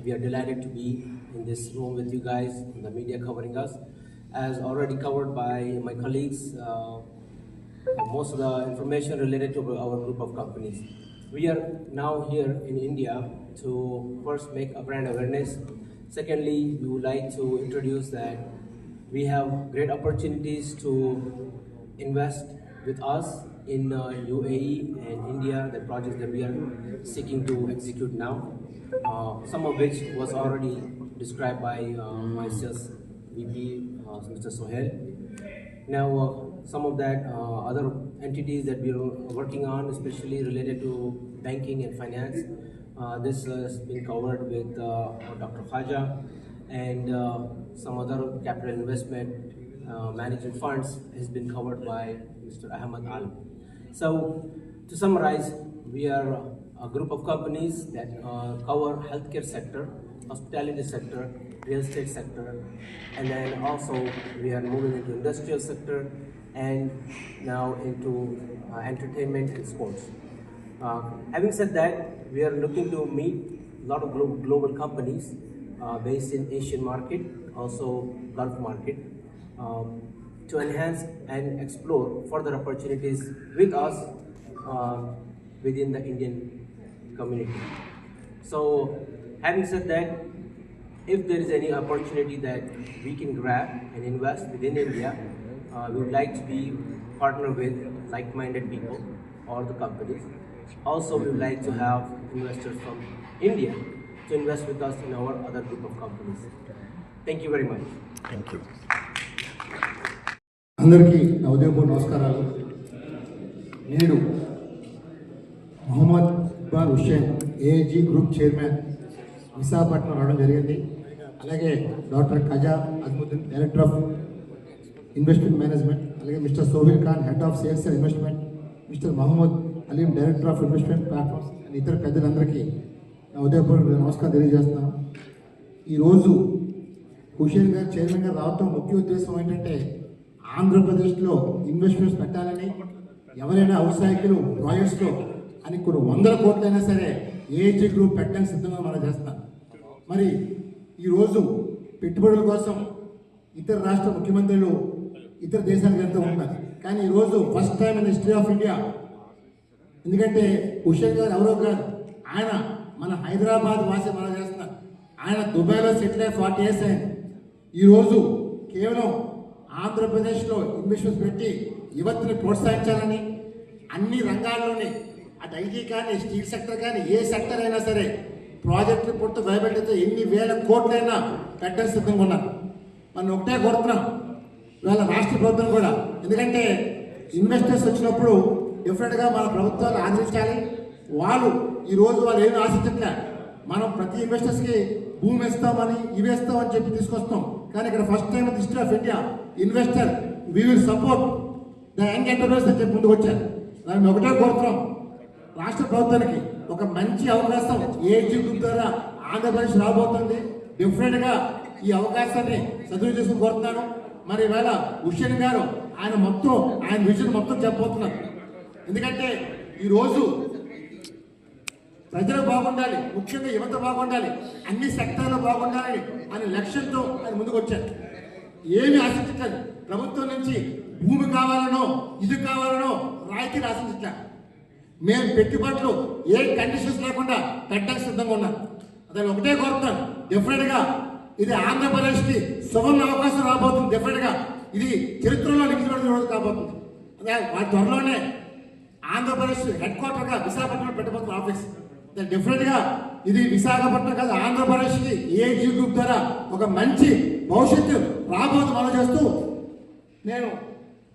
We are delighted to be in this room with you guys, the media covering us. As already covered by my colleagues, most of the information related to our group of companies. We are now here in India to first make a brand awareness. Secondly, we would like to introduce that we have great opportunities to invest with us in UAE and India, the projects that we are seeking to execute now. Some of which was already described by my sales VP, Mr. Sohail. Now, some of that other entities that we are working on, especially related to banking and finance, this has been covered with Dr. Khaja, and some other capital investment management funds has been covered by Mr. Ahmed Al. So, to summarize, we are a group of companies that cover healthcare sector, hospitality sector, real estate sector, and then also we are moving into industrial sector and now into entertainment and sports. Having said that, we are looking to meet a lot of global companies based in Asian market, also Gulf market, to enhance and explore further opportunities with us within the Indian community. So, having said that, if there is any opportunity that we can grab and invest within India, we would like to be partner with like-minded people or the companies. Also, we would like to have investors from India to invest with us in our other group of companies. Thank you very much. Thank you. అందరికీ నా ఉదయపూర్వ నమస్కారాలు. నేను Mohammed Iqbal Hussain AG group chairman Visakhapatnam రావడం జరిగింది. అలాగే doctor Khaja Ajmuddin director of investment management, అలాగే mister Sohil Khan head of sales and investment, mister Mohammed Aleem director of investment platforms and ఇతర పెద్దలందరికీ నా ఉదయపూర్వ నమస్కారం తెలియజేస్తున్నాను. ఈరోజు హుస్సేన్ గారు చైర్మన్గా రావటం ముఖ్య ఉద్దేశం ఏంటంటే ఆంధ్రప్రదేశ్లో ఇన్వెస్ట్మెంట్స్ పెట్టాలని, ఎవరైనా ఔత్సాహికులు ప్రాజెక్ట్స్లో అని కొన్ని 100 కోట్లైనా సరే ఏజీ గ్రూప్ పెట్టడానికి సిద్ధంగా మనం చేస్తాం. మరి ఈరోజు పెట్టుబడుల కోసం ఇతర రాష్ట్ర ముఖ్యమంత్రులు ఇతర దేశాలకు వెళ్తూ ఉంటున్నారు. కానీ ఈరోజు first time in history of India, ఎందుకంటే హుస్సేన్ గారు ఎవరో కాదు, ఆయన మన హైదరాబాద్ వాసి మనం చేస్తున్నారు. ఆయన దుబాయ్లో సెటిల్ అయ్యి 40 years అయింది. ఈరోజు కేవలం ఆంధ్రప్రదేశ్లో ఇన్వెస్ట్మెంట్స్ పెట్టి యువతని ప్రోత్సహించాలని, అన్ని రంగాల్లోని అటు ఐటీ కానీ స్టీల్ సెక్టర్ కానీ ఏ సెక్టర్ అయినా సరే ప్రాజెక్ట్ రిపోర్ట్తో భయపెడితే ఎన్ని వేల కోట్లైనా పెట్టడానికి సిద్ధంగా ఉన్నారు. మనం ఒకటే కోరుతున్నాం ఇవాళ రాష్ట్ర ప్రభుత్వం కూడా, ఎందుకంటే ఇన్వెస్టర్స్ వచ్చినప్పుడు డిఫరెంట్గా మన ప్రభుత్వాలు ఆదరించాలి. వాళ్ళు ఈరోజు వాళ్ళు ఏమి ఆశించట్లే, మనం ప్రతి ఇన్వెస్టర్స్కి భూమి ఇస్తామని ఇవి ఇస్తామని చెప్పి తీసుకొస్తాం. కానీ ఇక్కడ first time in history of India investor we will support the young enterprise అని చెప్పి ముందుకు వచ్చారు. దాన్ని ఒకటే కోరుతున్నాం, రాష్ట్ర ప్రభుత్వానికి ఒక మంచి అవకాశం ఏజీ గ్రూప్ ద్వారా ఆంధ్రప్రదేశ్ రాబోతుంది. డిఫరెంట్గా ఈ అవకాశాన్ని సద్వినియోగం చేసుకుని కోరుతున్నాను. మరి ఇవాళ హుస్సేన్ గారు ఆయన విజన్ మొత్తం చెప్పబోతున్నారు. ఎందుకంటే ఈరోజు ప్రజలు బాగుండాలి, ముఖ్యంగా యువత బాగుండాలి, అన్ని సెక్టార్లు బాగుండాలని అనే లక్ష్యంతో ఆయన ముందుకు వచ్చారు. ఏమి ఆశించట్లేదు, ప్రభుత్వం నుంచి భూమి కావాలనో ఇది కావాలనో రాయితీలు ఆశించారు. మేము పెట్టుబడులు ఏ కండిషన్స్ లేకుండా పెట్టడానికి సిద్ధంగా ఉన్నాం. అతను ఒకటే కోరుతాను, డెఫినెట్గా ఇది ఆంధ్రప్రదేశ్కి సువర్ణ అవకాశం రాబోతుంది. డెఫినెట్గా ఇది చరిత్రలో లిఖించబడిన రోజు కాబోతుంది. అదే వాటి త్వరలోనే ఆంధ్రప్రదేశ్ హెడ్ క్వార్టర్గా విశాఖపట్నంలో పెట్టబోతున్న ఆఫీస్. డెఫినెట్గా ఇది విశాఖపట్నం కాదు, ఆంధ్రప్రదేశ్కి ఏజీ గ్రూప్ ద్వారా ఒక మంచి భవిష్యత్తు రాబోతు మనం చేస్తూ, నేను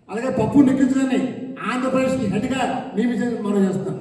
అలాగే పప్పు నిక్కించుకొని ఆంధ్రప్రదేశ్కి హెడ్గా నియమించడం మనం చేస్తాం.